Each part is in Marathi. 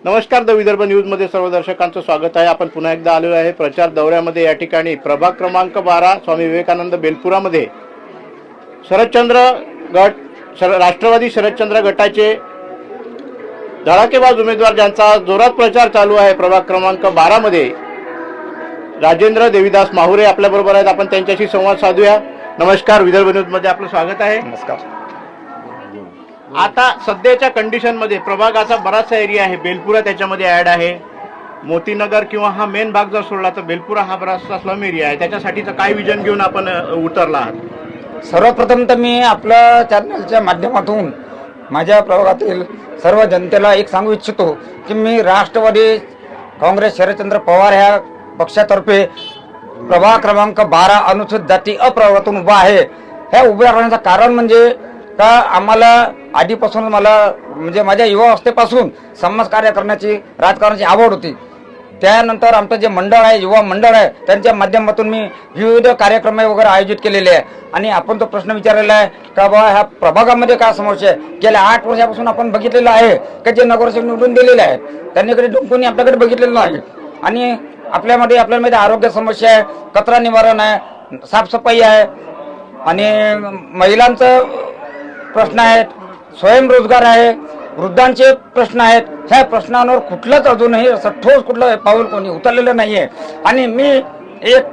नमस्कार, द विदर्भ न्यूजमध्ये सर्व दर्शकांचं स्वागत आहे। आपण पुन्हा एकदा आलेलो आहे प्रचार दौऱ्यामध्ये। या ठिकाणी प्रभाग क्रमांक 12 स्वामी विवेकानंद बेलपुरामध्ये शरदचंद्र गट राष्ट्रवादी शरदचंद्र गटाचे धडाकेबाज उमेदवार ज्यांचा जोरात प्रचार चालू आहे प्रभाग क्रमांक 12 मध्ये राजेंद्र देवीदास माहुरे आपल्याबरोबर आहेत। आपण त्यांच्याशी संवाद साधूया। नमस्कार, विदर्भ न्यूजमध्ये आपलं स्वागत आहे। नमस्कार। आता सध्याच्या कंडिशन मध्ये प्रभागाचा बराचसा एरिया आहे, बेलपुरा त्याच्यामध्ये ऍड आहे, मोतीनगर किंवा हा मेन भाग जर सोडला तर बेलपुरा हा बराचसा स्लम एरिया आहे। त्याच्यासाठीचं काय विजन घेऊन आपण उतरला आहात? सर्वप्रथम तर मी आपल्या चॅनलच्या माध्यमातून माझ्या प्रभागातील सर्व जनतेला एक सांगू इच्छितो की मी राष्ट्रवादी काँग्रेस शरदचंद्र पवार ह्या पक्षातर्फे प्रभाग क्रमांक 12 अनुसूचित जाती अप्रभागातून उभा आहे। ह्या उभ्या राहण्याचं कारण म्हणजे का आम्हाला आधीपासून मला म्हणजे माझ्या युवावस्थेपासून समाजकार्य करण्याची राजकारणाची आवड होती। त्यानंतर आमचं जे मंडळ आहे, युवा मंडळ आहे, त्यांच्या माध्यमातून मी विविध कार्यक्रम वगैरे आयोजित केलेले आहे। आणि आपण तो प्रश्न विचारलेला आहे का बाबा ह्या प्रभागामध्ये काय समस्या आहे, गेल्या 8 वर्षापासून आपण बघितलेलं आहे की जे नगरसेवक निवडून दिलेले आहेत त्यांनी कधी डोंकून आपल्याकडे बघितलेलं आहे। आणि आपल्यामध्ये आरोग्य समस्या आहे, कचरा निवारण आहे, साफसफाई आहे आणि महिलांचं प्रश्न आहेत, स्वयंरोजगार आहे, वृद्धांचे प्रश्न आहेत। ह्या प्रश्नांवर कुठलंच अजूनही असं ठोस कुठलं पाऊल कोणी उचललेलं नाही आहे। आणि मी एक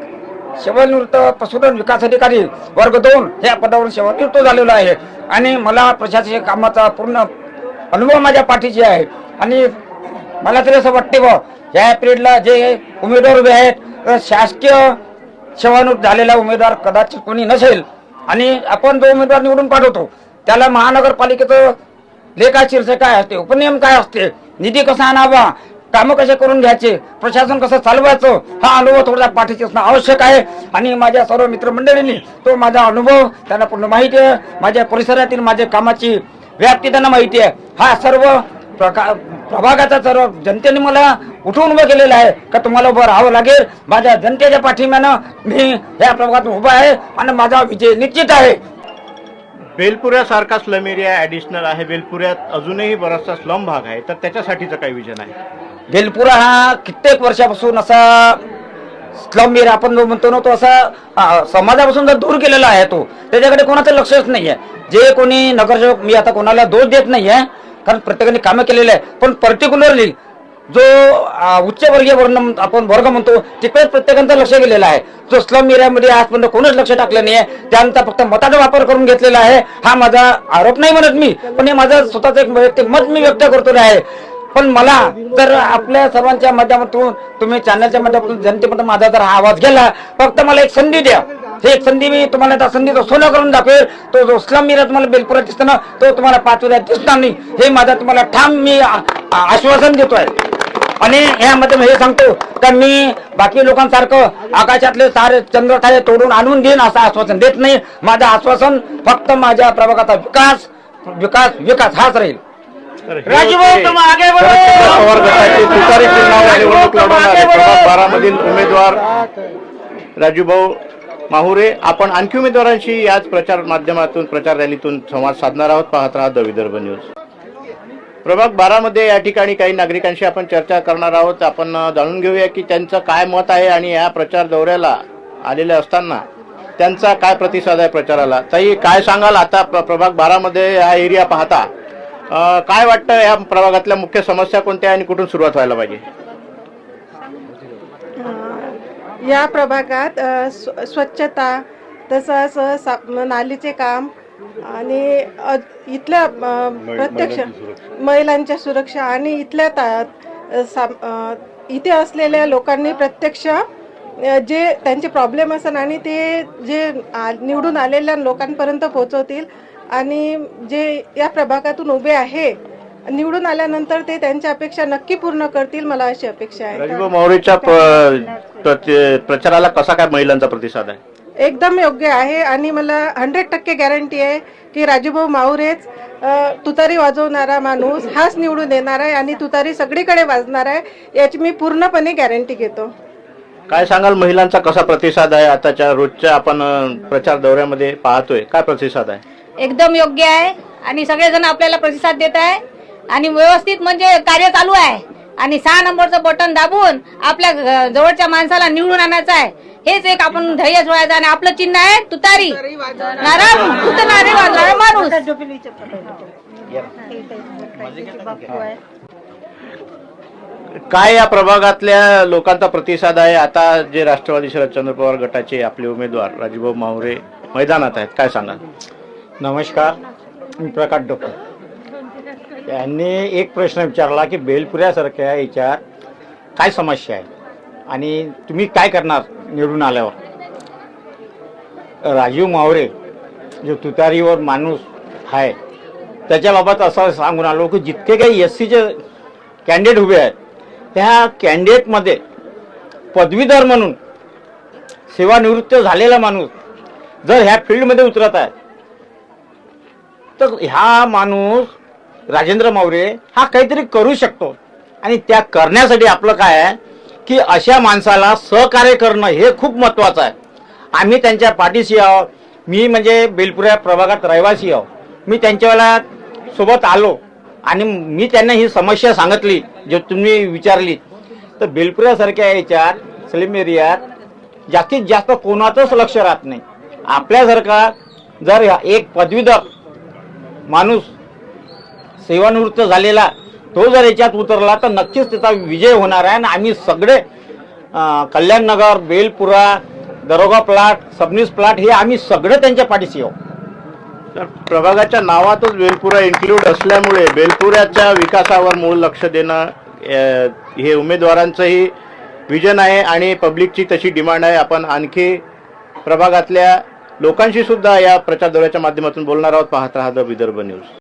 सेवानिवृत्त पशुधन विकास अधिकारी वर्ग 2 ह्या पदावरून सेवानिवृत्त झालेलो आहे आणि मला प्रशासकीय कामाचा पूर्ण अनुभव माझ्या पाठीशी आहे। आणि मला तरी असं वाटते बा ह्या पिरियडला जे उमेदवार उभे आहेत शासकीय सेवानिवृत्त झालेला उमेदवार कदाचित कोणी नसेल। आणि आपण जो उमेदवार निवडून पाठवतो त्याला महानगरपालिकेचं लेखा शीर्षक काय असते, उपनियम काय असते, निधी कसा आणावा, कामं कसे करून घ्यायचे, प्रशासन कसं चालवायचं, हा अनुभव थोडा पाठीशी असणं आवश्यक आहे। आणि माझ्या सर्व मित्रमंडळींनी तो माझा अनुभव त्यांना पूर्ण माहिती आहे, माझ्या परिसरातील माझ्या कामाची व्याप्ती त्यांना माहिती आहे। हा सर्व प्रभागाचा सर्व जनतेने मला उठवून उभं केलेलं आहे का तुम्हाला उभं राहावं लागेल। माझ्या जनतेच्या पाठीमानं मी या प्रभागात उभा आहे आणि माझा विजय निश्चित आहे। बेलपुऱ्यासारखा स्लम एरिया ॲडिशनल आहे, बेलपुऱ्यात अजूनही बराचसा स्लम भाग आहे, तर त्याच्यासाठीचं काय विजन आहे? बेलपुरा हा कित्येक वर्षापासून असा स्लम एरिया आपण जो म्हणतो ना तो असा समाजापासून जर दूर केलेला आहे, तो त्याच्याकडे कोणाचं लक्षच नाही आहे। जे कोणी नगरसेवक, मी आता कोणाला दोष देत नाही आहे कारण प्रत्येकाने कामं केलेले आहे, पण पर्टिक्युलरली जो उच्चवर्गीय आपण वर्ग म्हणतो तिकडे प्रत्येकाचं लक्ष गेलेलं आहे। जो स्लम एरियामध्ये आजपर्यंत कोणीच लक्ष टाकलं नाही आहे, त्यांचा फक्त मताचा वापर करून घेतलेला आहे। हा माझा आरोप नाही म्हणत मी, पण हे माझं स्वतःचं एक वैयक्तिक मत मी व्यक्त करतो आहे। पण मला जर आपल्या सर्वांच्या माध्यमातून तुम्ही चॅनलच्या माध्यमातून जनतेमध्ये माझा जर हा आवाज गेला, फक्त मला एक संधी द्या, हे एक संधी मी तुम्हाला त्या संधीचं सोनं करून दाखवेल। तो जो स्लम एरिया तुम्हाला बेलपुरात दिसतो ना तो तुम्हाला 5 वेळा दिसणार नाही, हे माझा तुम्हाला ठाम मी आश्वासन देतोय। आणि यामध्ये हे सांगतो का मी बाकी लोकांसारखं आकाशातले सारे चंद्र तारे तोडून आणून देईन असं आश्वासन देत नाही। माझं आश्वासन फक्त माझ्या प्रभागाचा विकास विकास विकास हाच राहील। राजूभाऊ तुम आगे बढ़ो। पवार गटाचे तुतारी चिन्हावर निवडणूक लढवणारे प्रभाग 12 मधील उमेदवार राजूभाऊ माहुरे। आपण आणखी उमेदवारांशी याच प्रचार माध्यमातून प्रचार रॅलीतून संवाद साधणार आहोत। पाहत राहा द विदर्भ न्यूज। प्रभाग 12 मध्ये या ठिकाणी काही नागरिकांशी आपण चर्चा करणार आहोत। आपण जाणून घेऊया की त्यांचं काय मत आहे आणि या प्रचार दौऱ्याला आलेले असताना त्यांचा काय प्रतिसाद आहे प्रचाराला। ताई, काय सांगाल आता प्रभाग 12 मध्ये हा एरिया पाहता काय वाटतं, या प्रभागातल्या मुख्य समस्या कोणत्या आणि कुठून सुरुवात व्हायला पाहिजे? या प्रभागात स्वच्छता, तसंच नालीचे काम आणि इथल्या प्रत्यक्ष महिलांच्या सुरक्षा आणि इथल्या इथे असलेल्या लोकांनी प्रत्यक्ष जे त्यांचे प्रॉब्लेम असेल आणि ते जे निवडून आलेल्या लोकांपर्यंत पोहोचवतील आणि जे या प्रभागातून उभे आहे निवडून आल्यानंतर ते त्यांच्या अपेक्षा नक्की पूर्ण करतील, मला अशी अपेक्षा आहे। राजूभाऊ माहुरेच्या प्रचाराला कसा काय महिलांचा प्रतिसाद आहे? एकदम योग्य आहे आणि मला 100% गॅरंटी आहे की राजूभाऊ माहुरेच तुतारी वाजवणारा माणूस हाच निवडून येणार आहे आणि तुतारी सगळीकडे वाजणार आहे, याची मी पूर्णपणे गॅरंटी घेतो। काय सांगाल, महिलांचा कसा प्रतिसाद आहे आताच्या रोजच्या आपण प्रचार दौऱ्यामध्ये पाहतोय, काय प्रतिसाद आहे? एकदम योग्य आहे आणि सगळेजण आपल्याला प्रतिसाद देत आहे आणि व्यवस्थित म्हणजे कार्य चालू आहे। आणि 6 नंबरचं बटन दाबून आपल्या जवळच्या माणसाला निवडून आणायचं आहे. हेच एक आपण ध्येय ठेवायचं आणि आपलं चिन्ह आहे तुतारी नारे वाजवणारा माणूस. काय या प्रभागातल्या लोकांचा प्रतिसाद आहे? आता जे राष्ट्रवादी शरदचंद्र पवार गटाचे आपले उमेदवार राजूभाऊ माहुरे मैदानात आहेत, काय सांगाल? नमस्कार, मी प्रकाश डोकर. यांनी एक प्रश्न विचारला की बेलपुऱ्यासारख्या याच्यात काय समस्या आहे आणि तुम्ही काय करणार निवडून आल्यावर. राजीव माहुरे जो तुतारीवर माणूस आहे त्याच्याबाबत असं सांगून आलो की जितके काही SCचे कॅन्डिडेट उभे आहेत त्या कॅन्डिडेटमध्ये पदवीधर म्हणून सेवानिवृत्त झालेला माणूस जर ह्या फील्डमध्ये उतरत आहे तर ह्या माणूस राजेंद्र माहुरे हा काहीतरी करू शकतो. आणि त्या करण्यासाठी आपलं काय आहे की अशा माणसाला सहकार्य करणं हे खूप महत्त्वाचं आहे. आम्ही त्यांच्या पाठीशी आहोत. मी म्हणजे बेलपुऱ्या प्रभागात रहिवासी आहो. मी त्यांच्यावेळेला सोबत आलो आणि मी त्यांना ही समस्या सांगितली जे तुम्ही विचारली. तर बेलपुऱ्यासारख्या याच्यात सलीम एरियात जास्तीत जास्त कोणाचंच लक्ष राहत नाही. आपल्यासारखा जर एक पदवीधर माणूस सेवानिवृत्त झालेला तो जर याच्यात उतरला तर नक्कीच त्याचा विजय होणार आहे. आणि आम्ही सगळे कल्याणनगर, बेलपुरा, दरोगा प्लाट, सबनीस प्लाट हे आम्ही सगळे त्यांच्या पाठीशी आहोत. तर प्रभागाच्या नावातच बेलपुरा इन्क्लूड असल्यामुळे बेलपुऱ्याच्या विकासावर मूळ लक्ष देणं हे उमेदवारांचंही विजन आहे आणि पब्लिकची तशी डिमांड आहे. आपण आणखी प्रभागातल्या लोकांशी सुद्धा या प्रचार दौऱ्याच्या माध्यमातून बोलणार आहोत. पाहत राहा द विदर्भ न्यूज.